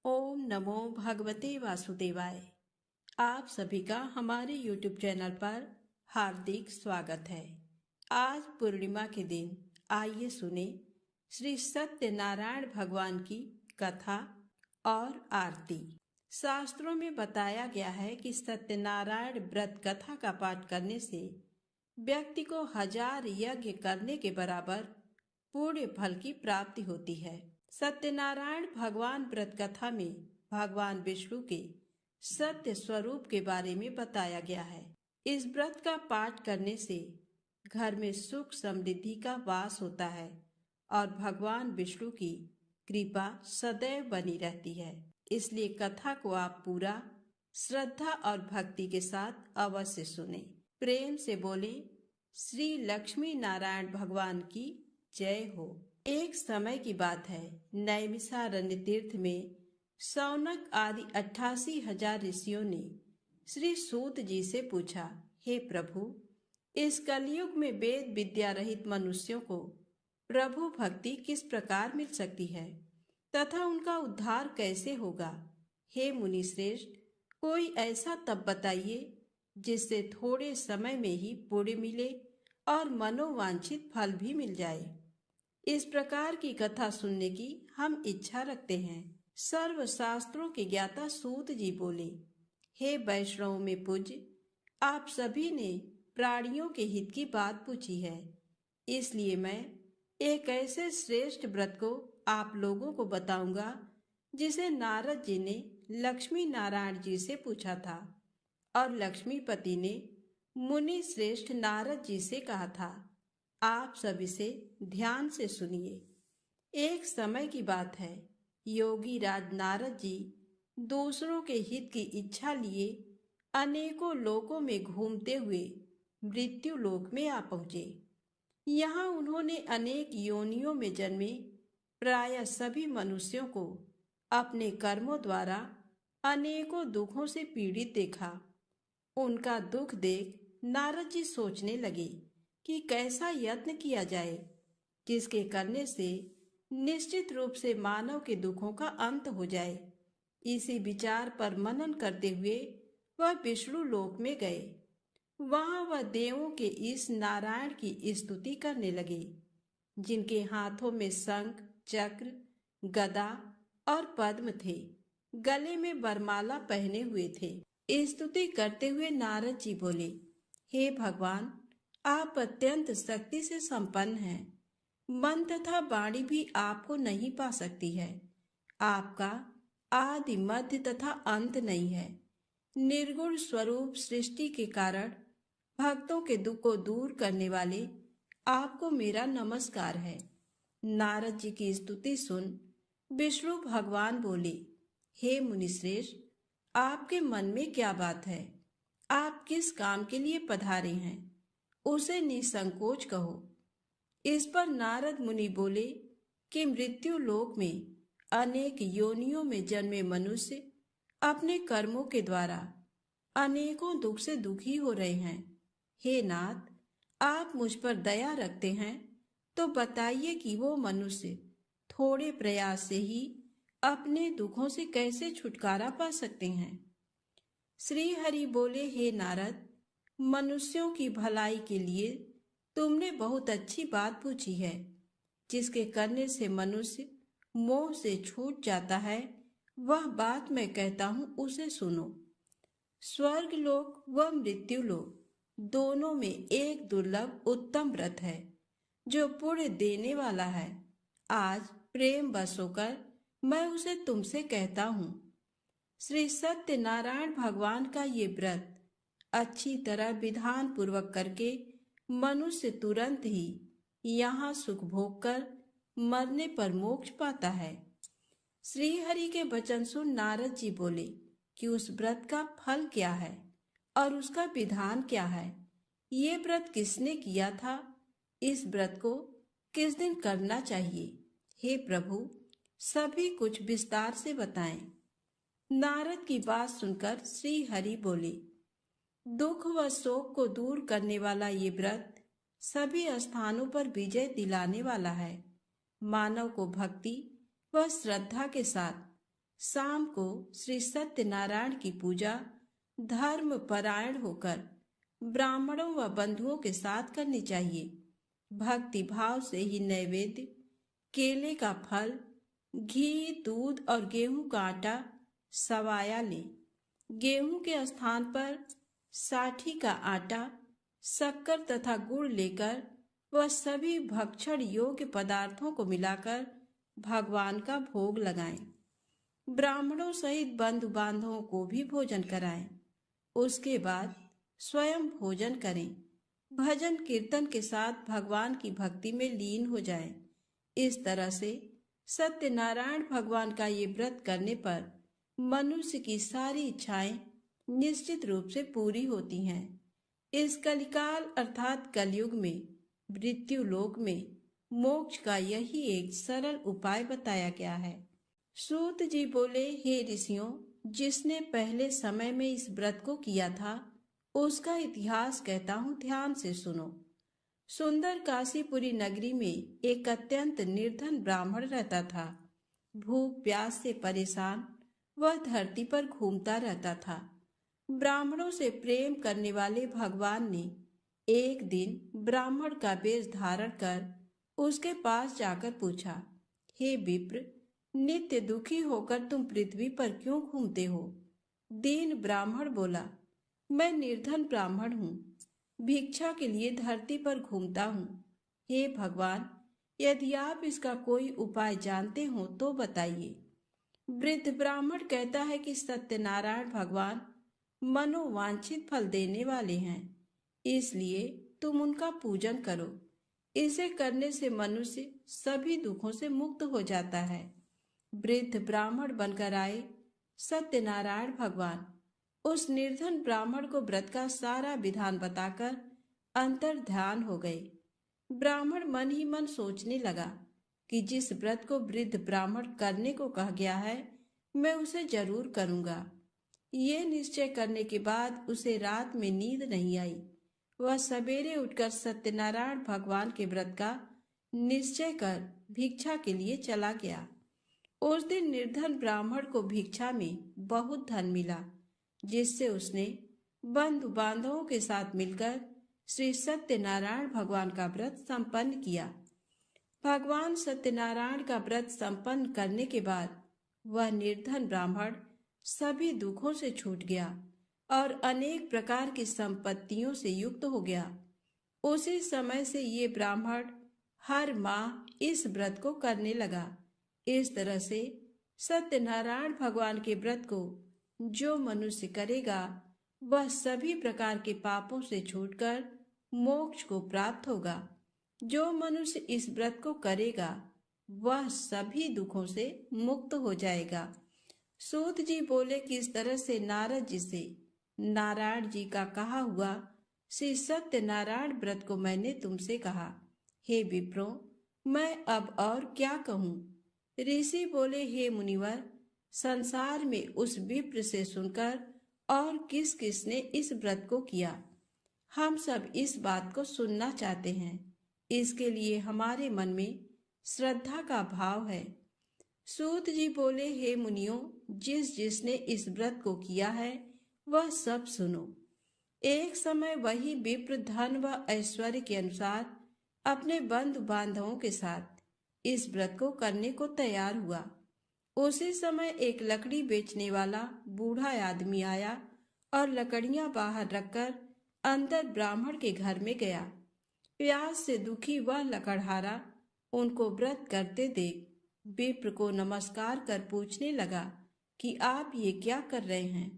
ओम नमो भगवते वासुदेवाय। आप सभी का हमारे YouTube चैनल पर हार्दिक स्वागत है। आज पूर्णिमा के दिन आइए सुने श्री सत्यनारायण भगवान की कथा और आरती। शास्त्रों में बताया गया है कि सत्यनारायण व्रत कथा का पाठ करने से व्यक्ति को 1000 यज्ञ करने के बराबर पुण्य फल की प्राप्ति होती है। सत्यनारायण भगवान व्रत कथा में भगवान विष्णु के सत्य स्वरूप के बारे में बताया गया है। इस व्रत का पाठ करने से घर में सुख समृद्धि का वास होता है और भगवान विष्णु की कृपा सदैव बनी रहती है। इसलिए कथा को आप पूरा श्रद्धा और भक्ति के साथ अवश्य सुने। प्रेम से बोले श्री लक्ष्मी नारायण भगवान की जय हो। एक समय की बात है, नैमिषारण्य तीर्थ में शौनक आदि 88,000 ऋषियों ने श्री सूत जी से पूछा, हे प्रभु, इस कलयुग में वेद विद्या रहित मनुष्यों को प्रभु भक्ति किस प्रकार मिल सकती है तथा उनका उद्धार कैसे होगा। हे मुनि श्रेष्ठ, कोई ऐसा तप बताइए जिससे थोड़े समय में ही पुण्य मिले और मनोवांछित फल भी मिल जाए। इस प्रकार की कथा सुनने की हम इच्छा रखते हैं। सर्व शास्त्रों के ज्ञाता सूत जी बोले, हे वैष्णव में पूज्य, आप सभी ने प्राणियों के हित की बात पूछी है, इसलिए मैं एक ऐसे श्रेष्ठ व्रत को आप लोगों को बताऊंगा जिसे नारद जी ने लक्ष्मी नारायण जी से पूछा था और लक्ष्मीपति ने मुनि श्रेष्ठ नारद जी से कहा था। आप सब इसे ध्यान से सुनिए। एक समय की बात है, योगी राज नारद जी दूसरों के हित की इच्छा लिए अनेकों लोकों में घूमते हुए मृत्यु लोक में आ पहुंचे। यहाँ उन्होंने अनेक योनियों में जन्मे प्राय सभी मनुष्यों को अपने कर्मों द्वारा अनेकों दुखों से पीड़ित देखा। उनका दुख देख नारद जी सोचने लगे कि कैसा यत्न किया जाए जिसके करने से निश्चित रूप से मानव के दुखों का अंत हो जाए। इसी विचार पर मनन करते हुए वह विष्णु लोक में गए। वहां वह देवों के इस नारायण की स्तुति करने लगे, जिनके हाथों में शंख, चक्र, गदा और पद्म थे, गले में वरमाला पहने हुए थे। स्तुति करते हुए नारद जी बोले, हे भगवान, आप अत्यंत शक्ति से संपन्न हैं। मन तथा वाणी भी आपको नहीं पा सकती है। आपका आदि मध्य तथा अंत नहीं है। निर्गुण स्वरूप सृष्टि के कारण भक्तों के दुख को दूर करने वाले आपको मेरा नमस्कार है। नारद जी की स्तुति सुन विष्णु भगवान बोले, हे मुनिश्रेष्ठ, आपके मन में क्या बात है? आप किस काम के लिए पधारे हैं? उसे निसंकोच कहो। इस पर नारद मुनि बोले कि मृत्यु लोक में अनेक योनियों में जन्मे मनुष्य अपने कर्मों के द्वारा अनेकों दुख से दुखी हो रहे हैं। हे नाथ, आप मुझ पर दया रखते हैं तो बताइए कि वो मनुष्य थोड़े प्रयास से ही अपने दुखों से कैसे छुटकारा पा सकते हैं। श्री हरि बोले, हे नारद, मनुष्यों की भलाई के लिए तुमने बहुत अच्छी बात पूछी है। जिसके करने से मनुष्य मोह से छूट जाता है, वह बात मैं कहता हूं, उसे सुनो। स्वर्ग लोक व मृत्यु लोक दोनों में एक दुर्लभ उत्तम व्रत है जो पुण्य देने वाला है। आज प्रेम बस होकर मैं उसे तुमसे कहता हूं। श्री सत्यनारायण भगवान का ये व्रत अच्छी तरह विधान पूर्वक करके मनुष्य तुरंत ही यहाँ सुख भोग कर मरने पर मोक्ष पाता है। श्री हरि के वचन सुन नारद जी बोले कि उस व्रत का फल क्या है और उसका विधान क्या है। ये व्रत किसने किया था? इस व्रत को किस दिन करना चाहिए? हे प्रभु, सभी कुछ विस्तार से बताएं। नारद की बात सुनकर श्री हरि बोले, दुख व शोक को दूर करने वाला ये व्रत सभी स्थानों पर विजय दिलाने वाला है। मानव को भक्ति व श्रद्धा के साथ शाम को श्री सत्यनारायण की पूजा धर्म परायण होकर ब्राह्मणों व बंधुओं के साथ करनी चाहिए। भक्ति भाव से ही नैवेद्य, केले का फल, घी, दूध और गेहूं का आटा सवाया ले। गेहूं के स्थान पर साठी का आटा, शक्कर तथा गुड़ लेकर वह सभी भक्षण योग्य पदार्थों को मिलाकर भगवान का भोग लगाएं। ब्राह्मणों सहित बंधु बांधवों को भी भोजन कराएं। उसके बाद स्वयं भोजन करें। भजन कीर्तन के साथ भगवान की भक्ति में लीन हो जाएं। इस तरह से सत्यनारायण भगवान का ये व्रत करने पर मनुष्य की सारी इच्छाएं निश्चित रूप से पूरी होती हैं। इस कलिकाल अर्थात कलयुग में मृत्यु लोक में मोक्ष का यही एक सरल उपाय बताया गया है। सूत जी बोले, हे ऋषियों, जिसने पहले समय में इस व्रत को किया था उसका इतिहास कहता हूँ, ध्यान से सुनो। सुंदर काशीपुरी नगरी में एक अत्यंत निर्धन ब्राह्मण रहता था। भूख प्यास से परेशान वह धरती पर घूमता रहता था। ब्राह्मणों से प्रेम करने वाले भगवान ने एक दिन ब्राह्मण का वेश धारण कर उसके पास जाकर पूछा, हे विप्र, नित्य दुखी होकर तुम पृथ्वी पर क्यों घूमते हो? दीन ब्राह्मण बोला, मैं निर्धन ब्राह्मण हूँ, भिक्षा के लिए धरती पर घूमता हूँ। हे भगवान, यदि आप इसका कोई उपाय जानते हो तो बताइए। वृद्ध ब्राह्मण कहता है कि सत्यनारायण भगवान मनोवांछित फल देने वाले हैं, इसलिए तुम उनका पूजन करो। इसे करने से मनुष्य सभी दुखों से मुक्त हो जाता है। वृद्ध ब्राह्मण बनकर आए सत्यनारायण भगवान उस निर्धन ब्राह्मण को व्रत का सारा विधान बताकर अंतर ध्यान हो गए। ब्राह्मण मन ही मन सोचने लगा कि जिस व्रत को वृद्ध ब्राह्मण करने को कहा गया है मैं उसे जरूर करूंगा। ये निश्चय करने के बाद उसे रात में नींद नहीं आई। वह सवेरे उठकर सत्यनारायण भगवान के व्रत का निश्चय कर भिक्षा के लिए चला गया। उस दिन निर्धन ब्राह्मण को भिक्षा में बहुत धन मिला, जिससे उसने बंधु बांधवों के साथ मिलकर श्री सत्यनारायण भगवान का व्रत संपन्न किया। भगवान सत्यनारायण का व्रत संपन्न करने के बाद वह निर्धन ब्राह्मण सभी दुखों से छूट गया और अनेक प्रकार की संपत्तियों से युक्त हो गया। उसी समय से ये ब्राह्मण हर माह इस व्रत को करने लगा। इस तरह से सत्यनारायण भगवान के व्रत को जो मनुष्य करेगा वह सभी प्रकार के पापों से छूटकर मोक्ष को प्राप्त होगा। जो मनुष्य इस व्रत को करेगा वह सभी दुखों से मुक्त हो जाएगा। सूत जी बोले कि इस तरह से नारद जी से नारायण जी का कहा हुआ श्री सत्यनारायण व्रत को मैंने तुमसे कहा। हे विप्रो, मैं अब और क्या कहूँ? ऋषि बोले, हे मुनिवर, संसार में उस विप्र से सुनकर और किस किस ने इस व्रत को किया, हम सब इस बात को सुनना चाहते हैं। इसके लिए हमारे मन में श्रद्धा का भाव है। सूत जी बोले, हे मुनियों, जिसने इस व्रत को किया है वह सब सुनो। एक समय वही विप्र धन व ऐश्वर्य के अनुसार अपने बंधु बांधवों के साथ इस व्रत को करने को तैयार हुआ। उसी समय एक लकड़ी बेचने वाला बूढ़ा आदमी आया और लकड़ियां बाहर रखकर अंदर ब्राह्मण के घर में गया। प्यास से दुखी वह लकड़हारा उनको व्रत करते देख विप्र को नमस्कार कर पूछने लगा कि आप ये क्या कर रहे हैं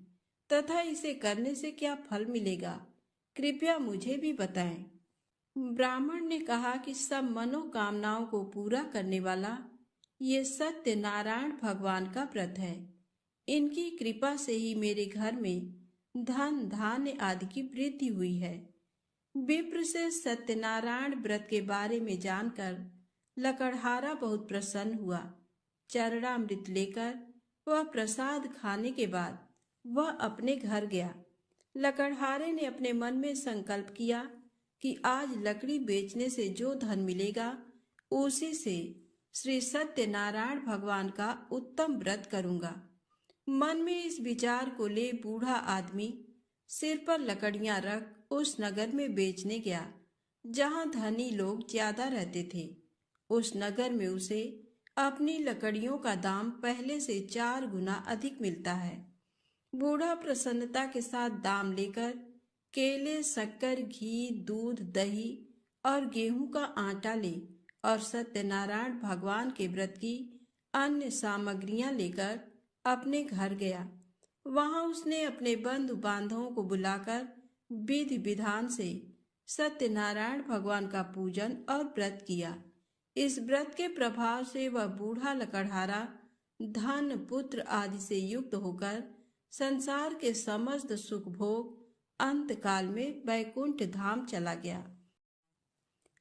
तथा इसे करने से क्या फल मिलेगा, कृपया मुझे भी बताएं। ब्राह्मण ने कहा कि सब मनोकामनाओं को पूरा करने वाला ये सत्यनारायण भगवान का व्रत है। इनकी कृपा से ही मेरे घर में धन धान्य आदि की वृद्धि हुई है। विप्र से सत्यनारायण व्रत के बारे में जानकर लकड़हारा बहुत प्रसन्न हुआ। चरणामृत लेकर वह प्रसाद खाने के बाद वह अपने घर गया। लकड़हारे ने अपने मन में संकल्प किया कि आज लकड़ी बेचने से जो धन मिलेगा उसी से श्री सत्यनारायण भगवान का उत्तम व्रत करूंगा। मन में इस विचार को ले बूढ़ा आदमी सिर पर लकड़ियां रख उस नगर में बेचने गया जहां धनी लोग ज्यादा रहते थे। उस नगर में उसे अपनी लकड़ियों का दाम पहले से 4 गुना अधिक मिलता है। बूढ़ा प्रसन्नता के साथ दाम लेकर केले, शक्कर, घी, दूध, दही और गेहूं का आटा ले और सत्यनारायण भगवान के व्रत की अन्य सामग्रियां लेकर अपने घर गया। वहां उसने अपने बंधु बांधवों को बुलाकर विधि विधान से सत्यनारायण भगवान का पूजन और व्रत किया। इस व्रत के प्रभाव से वह बूढ़ा लकड़हारा धन, पुत्र आदि से युक्त होकर संसार के समस्त सुख भोग अंत काल में वैकुंठ धाम चला गया।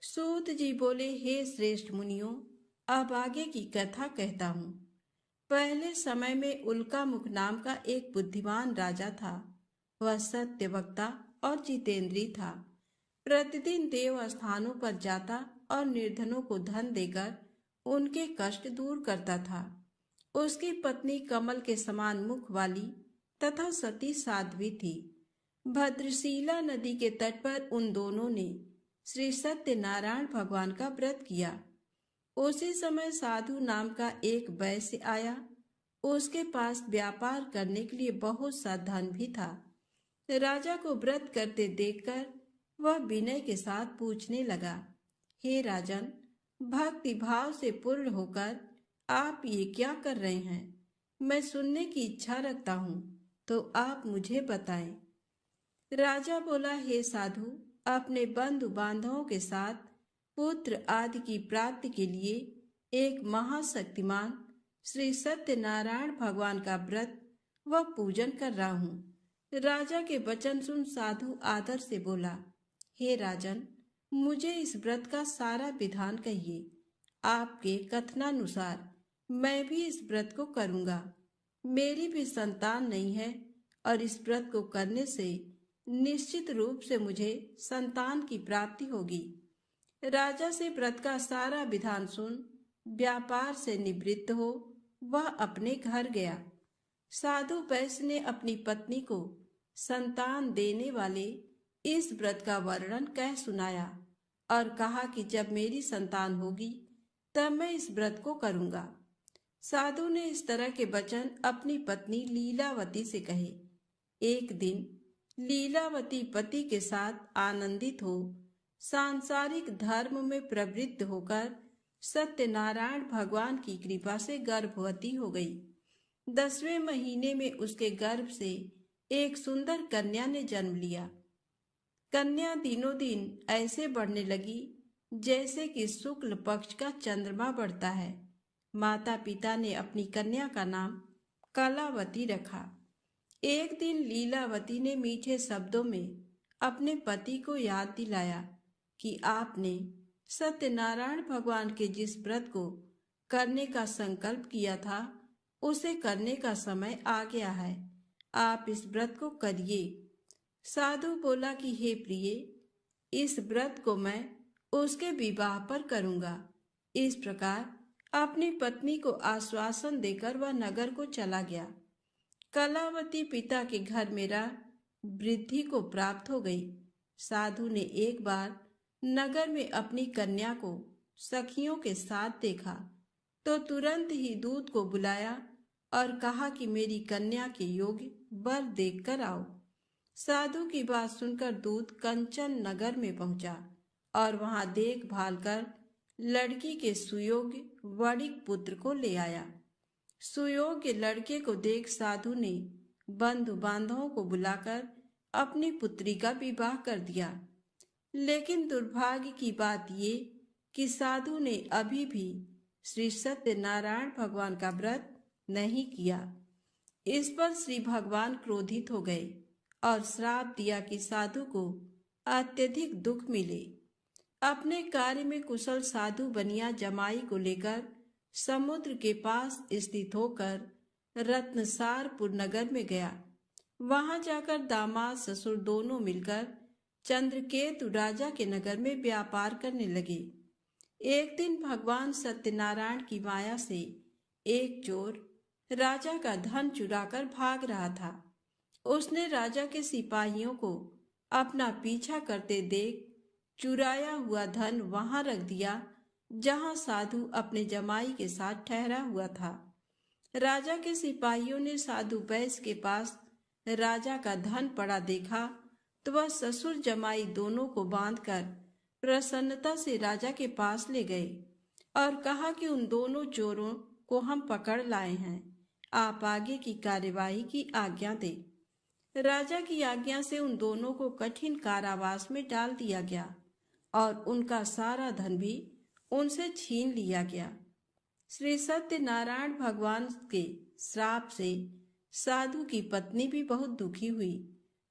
सूत जी बोले, हे श्रेष्ठ मुनियों, अब आगे की कथा कहता हूँ। पहले समय में उल्कामुख नाम का एक बुद्धिमान राजा था। वह सत्य वक्ता और जितेंद्री था। प्रतिदिन देव स्थानों पर जाता और निर्धनों को धन देकर उनके कष्ट दूर करता था। उसकी पत्नी कमल के समान मुख वाली तथा सती साध्वी थी। भद्रशिला नदी के तट पर उन दोनों ने श्री सत्यनारायण भगवान का व्रत किया। उसी समय साधु नाम का एक वैश्य आया। उसके पास व्यापार करने के लिए बहुत सा धन भी था। राजा को व्रत करते देखकर वह विनय के साथ पूछने लगा, हे राजन, भक्ति भाव से पूर्ण होकर आप ये क्या कर रहे हैं? मैं सुनने की इच्छा रखता हूँ, तो आप मुझे बताएं। राजा बोला, हे साधु, अपने बंधु बांधवों के साथ पुत्र आदि की प्राप्ति के लिए एक महाशक्तिमान श्री सत्यनारायण भगवान का व्रत व पूजन कर रहा हूँ। राजा के वचन सुन साधु आदर से बोला, हे राजन, मुझे इस व्रत का सारा विधान कहिए। आपके कथनानुसार मैं भी इस व्रत को करूँगा। मेरी भी संतान नहीं है और इस व्रत को करने से निश्चित रूप से मुझे संतान की प्राप्ति होगी। राजा से व्रत का सारा विधान सुन व्यापार से निवृत्त हो वह अपने घर गया। साधु वैश्य ने अपनी पत्नी को संतान देने वाले इस व्रत का वर्णन कह सुनाया और कहा कि जब मेरी संतान होगी तब मैं इस व्रत को करूंगा। साधु ने इस तरह के वचन अपनी पत्नी लीलावती से कहे। एक दिन लीलावती पति के साथ आनंदित हो सांसारिक धर्म में प्रवृत्त होकर सत्यनारायण भगवान की कृपा से गर्भवती हो गई। 10वें महीने में उसके गर्भ से एक सुंदर कन्या ने जन्म लिया। कन्या दिनों दिन ऐसे बढ़ने लगी जैसे कि शुक्ल पक्ष का चंद्रमा बढ़ता है। माता पिता ने अपनी कन्या का नाम कलावती रखा। एक दिन लीलावती ने मीठे शब्दों में अपने पति को याद दिलाया कि आपने सत्यनारायण भगवान के जिस व्रत को करने का संकल्प किया था उसे करने का समय आ गया है। आप इस व्रत को करिए। साधु बोला कि हे प्रिय, इस व्रत को मैं उसके विवाह पर करूंगा। इस प्रकार अपनी पत्नी को आश्वासन देकर वह नगर को चला गया। कलावती पिता के घर में रह वृद्धि को प्राप्त हो गई। साधु ने एक बार नगर में अपनी कन्या को सखियों के साथ देखा तो तुरंत ही दूत को बुलाया और कहा कि मेरी कन्या के योग्य वर देखकर आओ। साधु की बात सुनकर दूत कंचन नगर में पहुंचा और वहां देखभाल कर लड़की के सुयोग्य वणिक पुत्र को ले आया। सुयोग्य लड़के को देख साधु ने बंधु बांधवों को बुलाकर अपनी पुत्री का विवाह कर दिया। लेकिन दुर्भाग्य की बात ये कि साधु ने अभी भी श्री सत्यनारायण भगवान का व्रत नहीं किया। इस पर श्री भगवान क्रोधित हो गए और श्राप दिया कि साधु को अत्यधिक दुख मिले। अपने कार्य में कुशल साधु बनिया जमाई को लेकर समुद्र के पास स्थित होकर रत्नसारपुर नगर में गया। वहां जाकर दामाद ससुर दोनों मिलकर चंद्रकेतु राजा के नगर में व्यापार करने लगे। एक दिन भगवान सत्यनारायण की माया से एक चोर राजा का धन चुराकर भाग रहा था। उसने राजा के सिपाहियों को अपना पीछा करते देख चुराया हुआ धन वहां रख दिया जहां साधु अपने जमाई के साथ ठहरा हुआ था। राजा के सिपाहियों ने साधु बैस के पास राजा का धन पड़ा देखा तो वह ससुर जमाई दोनों को बांधकर प्रसन्नता से राजा के पास ले गए और कहा कि उन दोनों चोरों को हम पकड़ लाए हैं, आप आगे की कार्यवाही की आज्ञा दें। राजा की आज्ञा से उन दोनों को कठिन कारावास में डाल दिया गया और उनका सारा धन भी उनसे छीन लिया गया। श्री सत्यनारायण भगवान के श्राप से साधु की पत्नी भी बहुत दुखी हुई।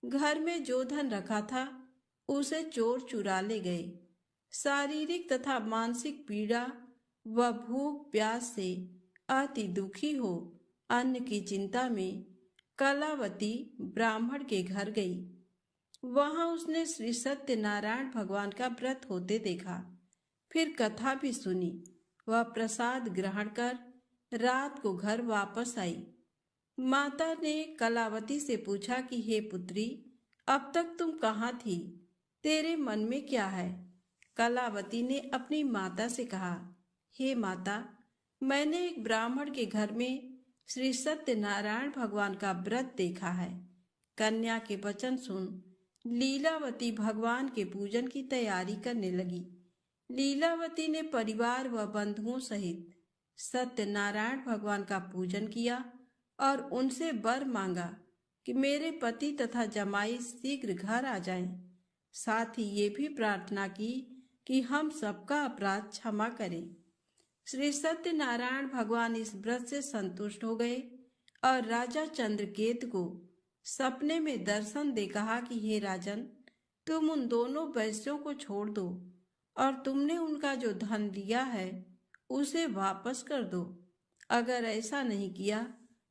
घर में जो धन रखा था उसे चोर चुरा ले गए। शारीरिक तथा मानसिक पीड़ा व भूख प्यास से अति दुखी हो अन्न की चिंता में कलावती ब्राह्मण के घर गई। वहां उसने श्री सत्यनारायण भगवान का व्रत होते देखा, फिर कथा भी सुनी। वह प्रसाद ग्रहण कर रात को घर वापस आई। माता ने कलावती से पूछा कि हे पुत्री, अब तक तुम कहाँ थी? तेरे मन में क्या है? कलावती ने अपनी माता से कहा, हे माता, मैंने एक ब्राह्मण के घर में श्री सत्यनारायण भगवान का व्रत देखा है। कन्या के वचन सुन लीलावती भगवान के पूजन की तैयारी करने लगी। लीलावती ने परिवार व बंधुओं सहित सत्यनारायण भगवान का पूजन किया और उनसे वर मांगा कि मेरे पति तथा जमाई शीघ्र घर आ जाएं। साथ ही ये भी प्रार्थना की कि हम सबका अपराध क्षमा करें। श्री सत्यनारायण भगवान इस व्रत से संतुष्ट हो गए और राजा चंद्रकेतु को सपने में दर्शन दे कहा कि हे राजन, तुम उन दोनों वैश्यों को छोड़ दो और तुमने उनका जो धन लिया है उसे वापस कर दो। अगर ऐसा नहीं किया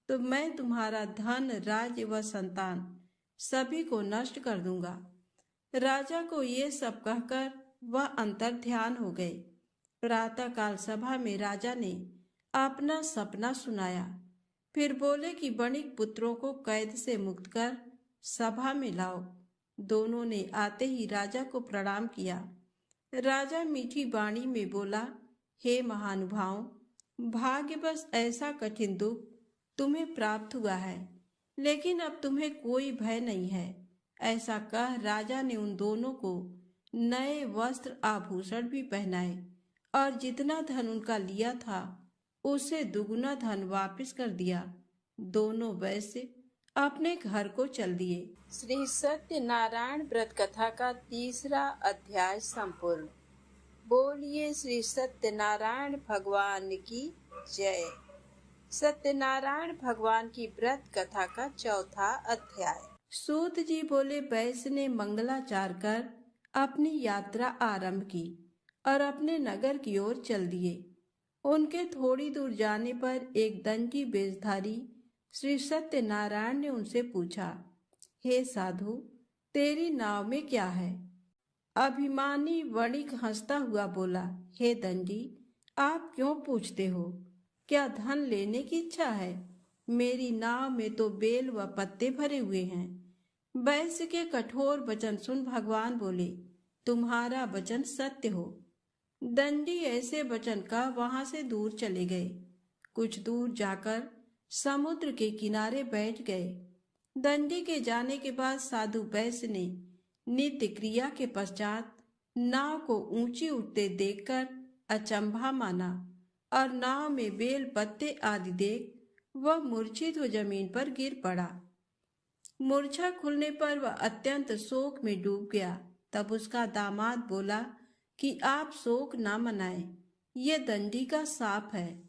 तो मैं तुम्हारा धन, राज्य व संतान सभी को नष्ट कर दूंगा। राजा को ये सब कहकर वह अंतर ध्यान हो गए। प्रातःकाल सभा में राजा ने अपना सपना सुनाया, फिर बोले कि बणिक पुत्रों को कैद से मुक्त कर सभा में लाओ। दोनों ने आते ही राजा को प्रणाम किया। राजा मीठी वाणी में बोला, हे महानुभाव, भाग्यवश ऐसा कठिन दुख तुम्हें प्राप्त हुआ है, लेकिन अब तुम्हें कोई भय नहीं है। ऐसा कह राजा ने उन दोनों को नए वस्त्र आभूषण भी पहनाए और जितना धन उनका लिया था उसे दुगुना धन वापस कर दिया। दोनों वैश्य अपने घर को चल दिए। श्री सत्यनारायण व्रत कथा का 3रा अध्याय संपूर्ण। बोलिए श्री सत्यनारायण भगवान की जय। सत्यनारायण भगवान की व्रत कथा का 4था अध्याय। सूत जी बोले, वैश्य ने मंगलाचार कर अपनी यात्रा आरंभ की और अपने नगर की ओर चल दिए। उनके थोड़ी दूर जाने पर एक दंडी वेशधारी श्री सत्यनारायण ने उनसे पूछा, हे साधु, तेरी नाव में क्या है? अभिमानी वणिक हंसता हुआ बोला, हे दंडी, आप क्यों पूछते हो? क्या धन लेने की इच्छा है? मेरी नाव में तो बेल व पत्ते भरे हुए हैं। वैश्य के कठोर वचन सुन भगवान बोले, तुम्हारा वचन सत्य हो। दंडी ऐसे वचन का वहां से दूर चले गए। कुछ दूर जाकर समुद्र के किनारे बैठ गए। दंडी के जाने के बाद साधु वैश्य ने नित्य क्रिया के पश्चात नाव को ऊंची उठते देखकर अचंभा माना और नाव में बेल पत्ते आदि देख वह मूर्छित हो जमीन पर गिर पड़ा। मूर्छा खुलने पर वह अत्यंत शोक में डूब गया। तब उसका दामाद बोला कि आप शोक न मनाएं, ये दंडी का शाप है,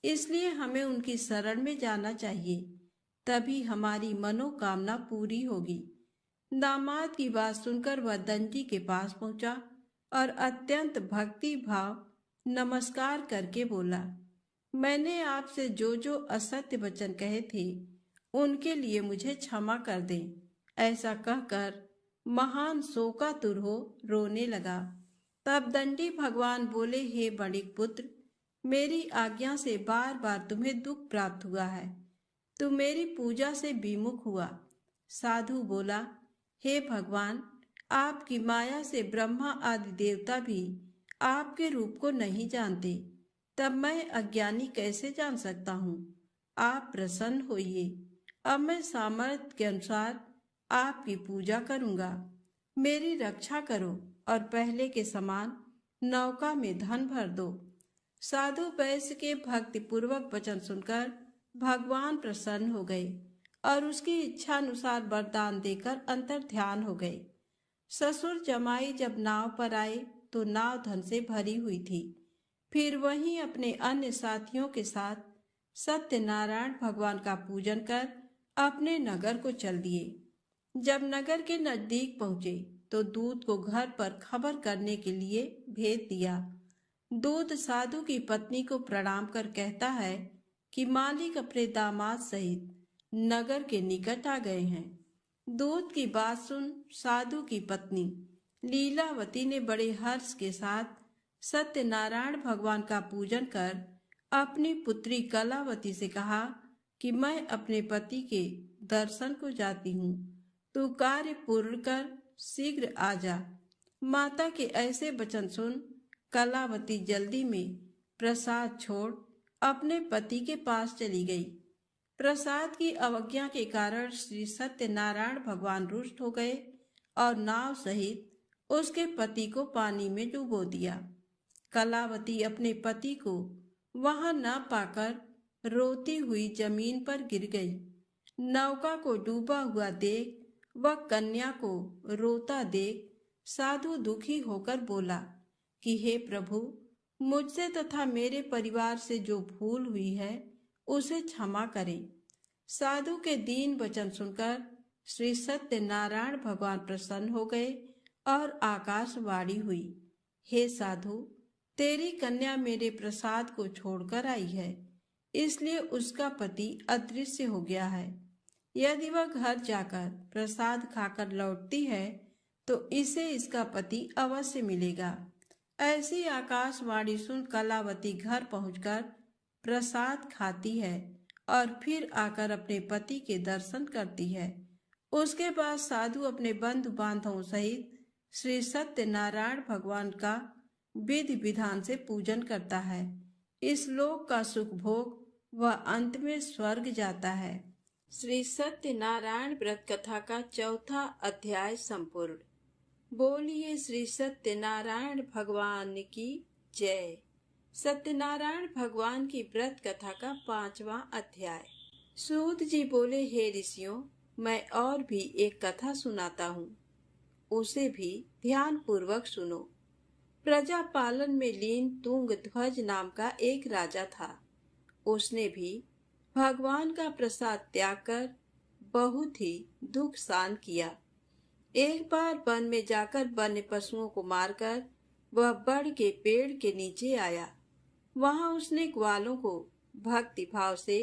इसलिए हमें उनकी शरण में जाना चाहिए, तभी हमारी मनोकामना पूरी होगी। दामाद की बात सुनकर वह दंडी के पास पहुंचा और अत्यंत भक्ति भाव नमस्कार करके बोला, मैंने आपसे जो जो असत्य वचन कहे थे उनके लिए मुझे क्षमा कर दें। ऐसा कहकर महान शोकातुर हो रोने लगा। तब दंडी भगवान बोले, हे बणिक पुत्र, मेरी आज्ञा से बार बार तुम्हें दुख प्राप्त हुआ है, तू मेरी पूजा से विमुख हुआ। साधु बोला, हे भगवान, आपकी माया से ब्रह्मा आदि देवता भी आपके रूप को नहीं जानते, तब मैं अज्ञानी कैसे जान सकता हूँ। आप प्रसन्न होइए, अब मैं सामर्थ्य के अनुसार आपकी पूजा करूँगा। मेरी रक्षा करो और पहले के समान नौका में धन भर दो। साधु वैश्य के भक्तिपूर्वक वचन सुनकर भगवान प्रसन्न हो गए और उसकी इच्छा अनुसार वरदान देकर अंतर ध्यान हो गए। ससुर जमाई जब नाव पर आए तो नाव धन से भरी हुई थी। फिर वहीं अपने अन्य साथियों के साथ सत्यनारायण भगवान का पूजन कर अपने नगर को चल दिए। जब नगर के नजदीक पहुंचे तो दूत को घर पर खबर करने के लिए भेज दिया। दूत साधु की पत्नी को प्रणाम कर कहता है कि मालिक अपने दामाद सहित नगर के निकट आ गए हैं। दूत की बात सुन साधु की पत्नी लीलावती ने बड़े हर्ष के साथ सत्यनारायण भगवान का पूजन कर अपनी पुत्री कलावती से कहा कि मैं अपने पति के दर्शन को जाती हूँ, तू कार्य पूर्ण कर शीघ्र आ जा। माता के ऐसे वचन सुन कलावती जल्दी में प्रसाद छोड़ अपने पति के पास चली गई। प्रसाद की अवज्ञा के कारण श्री सत्यनारायण भगवान रुष्ट हो गए और नाव सहित उसके पति को पानी में डुबो दिया। कलावती अपने पति को वहां न पाकर रोती हुई जमीन पर गिर गई। नौका को डूबा हुआ देख वह कन्या को रोता देख साधु दुखी होकर बोला कि हे प्रभु, मुझसे तथा मेरे परिवार से जो भूल हुई है उसे क्षमा करें। साधु के दीन वचन सुनकर श्री सत्यनारायण भगवान प्रसन्न हो गए और आकाशवाणी हुई, हे साधु, तेरी कन्या मेरे प्रसाद को छोड़कर आई है, इसलिए उसका पति अदृश्य हो गया है। यदि वह घर जाकर प्रसाद खाकर लौटती है तो इसे इसका पति अवश्य मिलेगा। ऐसी आकाशवाणी सुन कलावती घर पहुंचकर प्रसाद खाती है और फिर आकर अपने पति के दर्शन करती है। उसके बाद साधु अपने बंधु बांधवों सहित श्री सत्यनारायण भगवान का विधि विधान से पूजन करता है। इस लोक का सुख भोग वह अंत में स्वर्ग जाता है। श्री सत्यनारायण व्रत कथा का चौथा अध्याय संपूर्ण। बोलिए श्री सत्यनारायण भगवान की जय। सत्यनारायण भगवान की व्रत कथा का 5वां अध्याय। सूत जी बोले, हे ऋषियों, मैं और भी एक कथा सुनाता हूँ, उसे भी ध्यान पूर्वक सुनो। प्रजा पालन में लीन तुंगध्वज नाम का एक राजा था। उसने भी भगवान का प्रसाद त्याग कर बहुत ही दुख सहन किया। एक बार वन में जाकर वन्य पशुओं को मारकर वह बड़ के पेड़ के नीचे आया। वहां उसने ग्वालों को भक्ति भाव से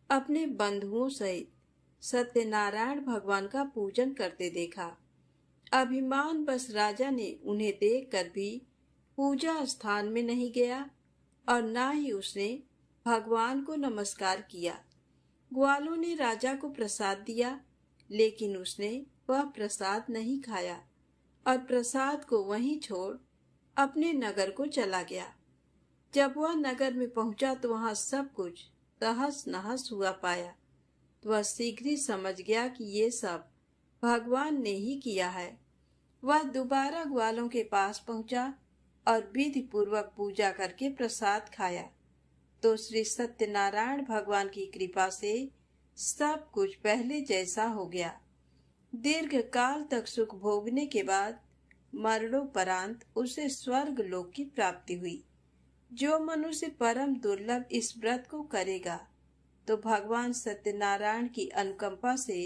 अपने बंधुओं सहित सत्यनारायण भगवान का पूजन करते देखा। अभिमान बस राजा ने उन्हें देखकर भी पूजा स्थान में नहीं गया और न ही उसने भगवान को नमस्कार किया। ग्वालों ने राजा को प्रसाद दिया, लेकिन उसने वह प्रसाद नहीं खाया और प्रसाद को वहीं छोड़ अपने नगर को चला गया। जब वह नगर में पहुंचा तो वहां सब कुछ तहस नहस हुआ पाया। तो वह शीघ्र ही समझ गया कि ये सब भगवान ने ही किया है। वह दोबारा ग्वालों के पास पहुंचा और विधि पूर्वक पूजा करके प्रसाद खाया तो श्री सत्यनारायण भगवान की कृपा से सब कुछ पहले जैसा हो गया। दीर्घ काल तक सुख भोगने के बाद मरणोपरांत उसे स्वर्ग लोक की प्राप्ति हुई। जो मनुष्य परम दुर्लभ इस व्रत को करेगा तो भगवान सत्यनारायण की अनुकंपा से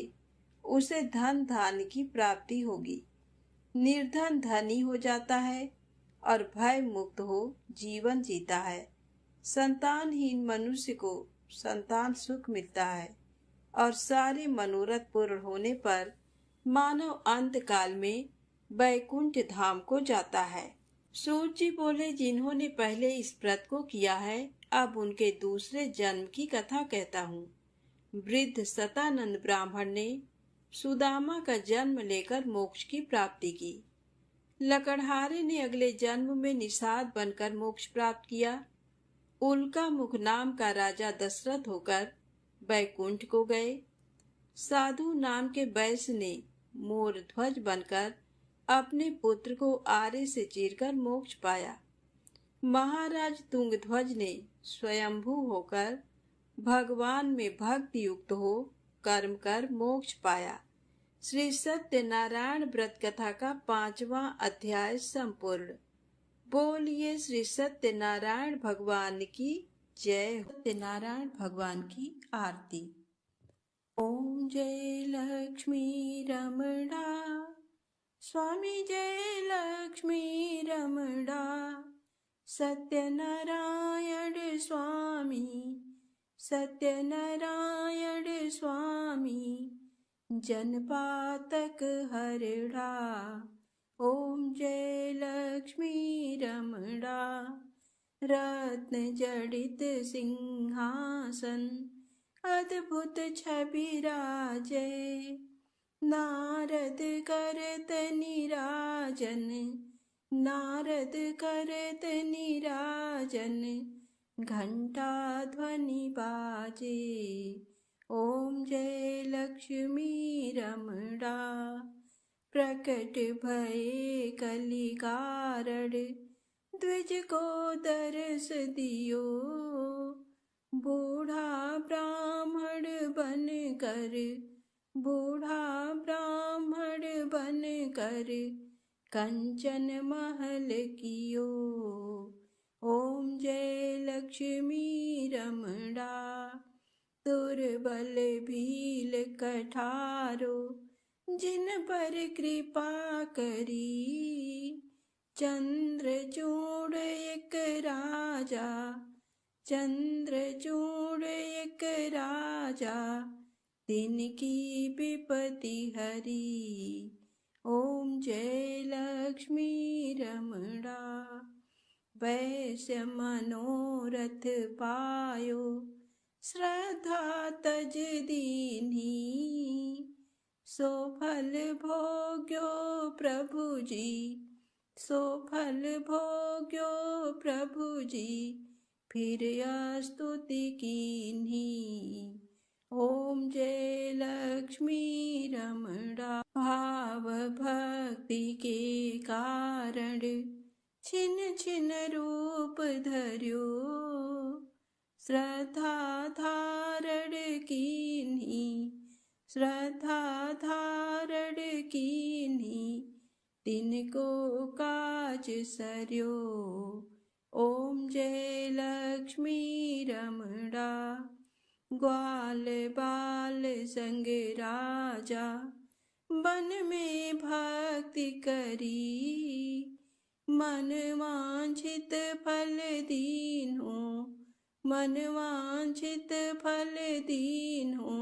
उसे धन धान्य की प्राप्ति होगी। निर्धन धनी हो जाता है और भय मुक्त हो जीवन जीता है। संतानहीन मनुष्य को संतान सुख मिलता है और सारे मनोरथ पूर्ण होने पर मानव अंत काल में वैकुंठ धाम को जाता है। सूत जी बोले, जिन्होंने पहले इस व्रत को किया है अब उनके दूसरे जन्म की कथा कहता हूँ। वृद्ध सतानंद ब्राह्मण ने सुदामा का जन्म लेकर मोक्ष की प्राप्ति की। लकड़हारे ने अगले जन्म में निषाद बनकर मोक्ष प्राप्त किया। उल्का मुख नाम का राजा दशरथ होकर बैकुंठ को गए। साधु नाम के वैश्य ने मोर ध्वज बनकर अपने पुत्र को आरे से चीरकर मोक्ष पाया। महाराज तुंगध्वज ने स्वयंभू होकर भगवान में भक्ति युक्त हो कर्म कर मोक्ष पाया। श्री सत्यनारायण व्रत कथा का 5वां अध्याय संपूर्ण। बोलिए श्री सत्यनारायण भगवान की जय। सत्यनारायण भगवान की आरती। ओम जय लक्ष्मी रमणा, स्वामी जय लक्ष्मी रमणा, सत्यनारायण स्वामी, सत्यनारायण स्वामी, जनपातक हरड़ा। ओम जय लक्ष्मी रमणा, रत्न जड़ित सिंहासन, अद्भुत छवि राजे, नारद करत निराजन, नारद करत निराजन, घंटा ध्वनि बाजे। ओम जय लक्ष्मी रमणा, प्रकट भये कलि कारण, द्विज को दर्श दियो, बूढ़ा ब्राह्मण बन कर, बूढ़ा ब्राह्मण बन कर, कंचन महल कियो। ओम जय लक्ष्मी रमणा, दुर्बल भील कठारो, जिन पर कृपा करी, चंद्रचूड़ एक राजा, चंद्रचूड़ एक राजा, तिनकी विपत्ति हरी। ओम जय लक्ष्मी रमणा, वैश्य मनोरथ पायो, श्रद्धा तज दीन्ही, सो फल भोग्यो प्रभु जी, सो फल भोग्यो प्रभु जी, फिर स्तुति कीन्ही। ओम जय लक्ष्मी रमणा, भाव भक्ति के कारण, छिन छिन रूप धर्यो, श्रद्धा धारण कीन्ही, श्रद्धा धारण कीन्ही, तिनको काज सर्यो। ओम जय लक्ष्मी रमणा, ग्वाल बाल संग राजा, वन में भक्ति करी, मन वांछित फल दीन्हो, मन वांछित फल दीन्हो,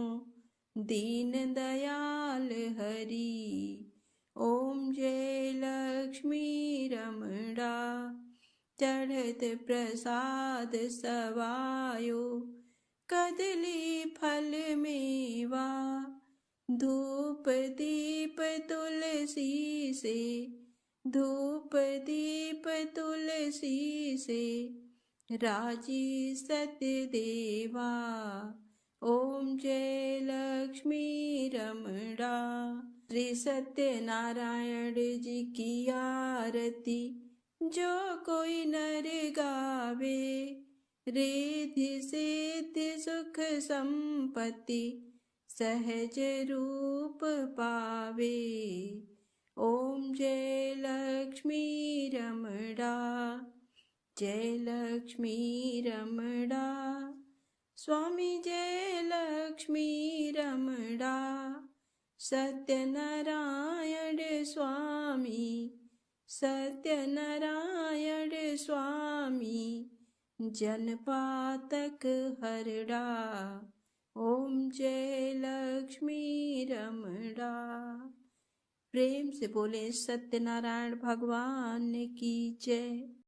दीन दयाल हरि। ओम जय लक्ष्मी रमणा, चढ़त प्रसाद सवायो, कदली फल मेवा, धूप दीप तुलसी से, धूप दीप तुलसी से, राजी सत्य देवा। ओम जय लक्ष्मी रमणा, श्री सत्यनारायण जी की आरती जो कोई नर गावे, रिद्धि सिद्धि सुख संपत्ति सहज रूप पावे। ओम जय लक्ष्मी रमणा, जय लक्ष्मी रमणा, स्वामी जय लक्ष्मी रमणा, सत्यनारायण स्वामी, सत्यनारायण स्वामी, जनपातक हरड़ा। ओम जय लक्ष्मी रमणा। प्रेम से बोले सत्यनारायण भगवान की जय।